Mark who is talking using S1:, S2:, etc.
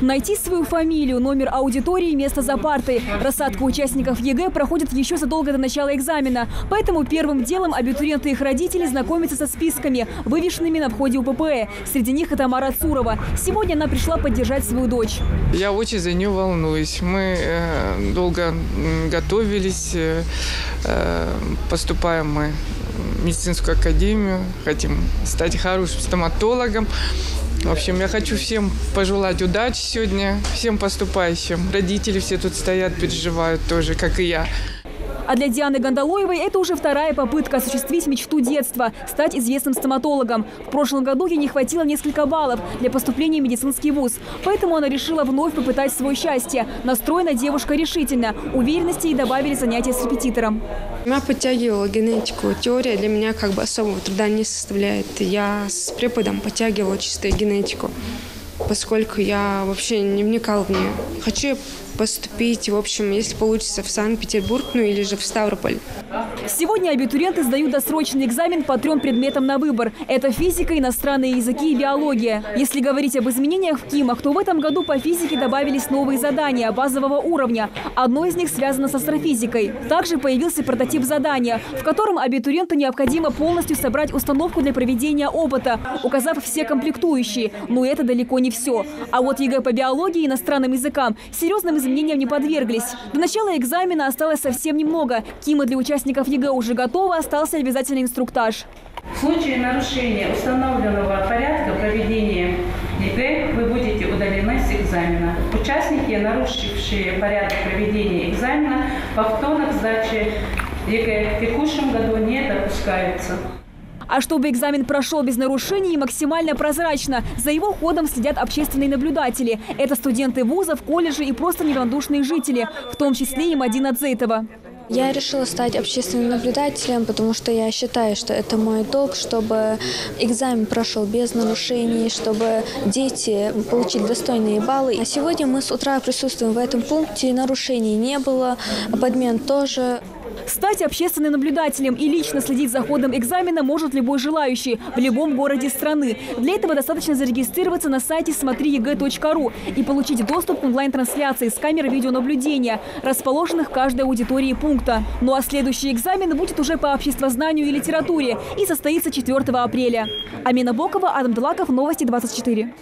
S1: Найти свою фамилию, номер аудитории, место за партой. Рассадка участников ЕГЭ проходит еще задолго до начала экзамена. Поэтому первым делом абитуриенты и их родители знакомятся со списками, вывешенными на входе УППЭ. Среди них это Марат Сурова. Сегодня она пришла поддержать свою дочь.
S2: Я очень за нее волнуюсь. Мы долго готовились, поступаем мы в медицинскую академию, хотим стать хорошим стоматологом. В общем, я хочу всем пожелать удачи сегодня, всем поступающим. Родители все тут стоят, переживают тоже, как и я.
S1: А для Дианы Гандалоевой это уже вторая попытка осуществить мечту детства – стать известным стоматологом. В прошлом году ей не хватило несколько баллов для поступления в медицинский вуз. Поэтому она решила вновь попытать свое счастье. Настроена девушка решительно. Уверенности ей добавили занятия с репетитором.
S3: Я подтягивала генетику. Теория для меня как бы особого труда не составляет. Я с преподом подтягивала чисто генетику, поскольку я вообще не вникала в нее. Хочу поступить, в общем, если получится, в Санкт-Петербург, ну или же в Ставрополь.
S1: Сегодня абитуриенты сдают досрочный экзамен по 3 предметам на выбор. Это физика, иностранные языки и биология. Если говорить об изменениях в КИМах, то в этом году по физике добавились новые задания базового уровня. Одно из них связано с астрофизикой. Также появился прототип задания, в котором абитуриенту необходимо полностью собрать установку для проведения опыта, указав все комплектующие. Но это далеко не все. А вот ЕГЭ по биологии и иностранным языкам серьезным изменениям не подверглись. До начала экзамена осталось совсем немного. КИМы для участников ЕГЭ уже готовы, остался обязательный инструктаж.
S4: В случае нарушения установленного порядка проведения ЕГЭ вы будете удалены с экзамена. Участники, нарушившие порядок проведения экзамена, повторно к сдаче ЕГЭ в текущем году не допускаются.
S1: А чтобы экзамен прошел без нарушений и максимально прозрачно, за его ходом следят общественные наблюдатели. Это студенты вузов, колледжей и просто неравнодушные жители, в том числе и Мадина Дзейтова.
S5: Я решила стать общественным наблюдателем, потому что я считаю, что это мой долг, чтобы экзамен прошел без нарушений, чтобы дети получили достойные баллы. А сегодня мы с утра присутствуем в этом пункте, нарушений не было, подмен тоже.
S1: Стать общественным наблюдателем и лично следить за ходом экзамена может любой желающий в любом городе страны. Для этого достаточно зарегистрироваться на сайте смотриегэ.ру и получить доступ к онлайн-трансляции с камер видеонаблюдения, расположенных в каждой аудитории пункта. Ну а следующий экзамен будет уже по обществознанию и литературе и состоится 4 апреля. Амина Бокова, Адам Дулаков, Новости 24.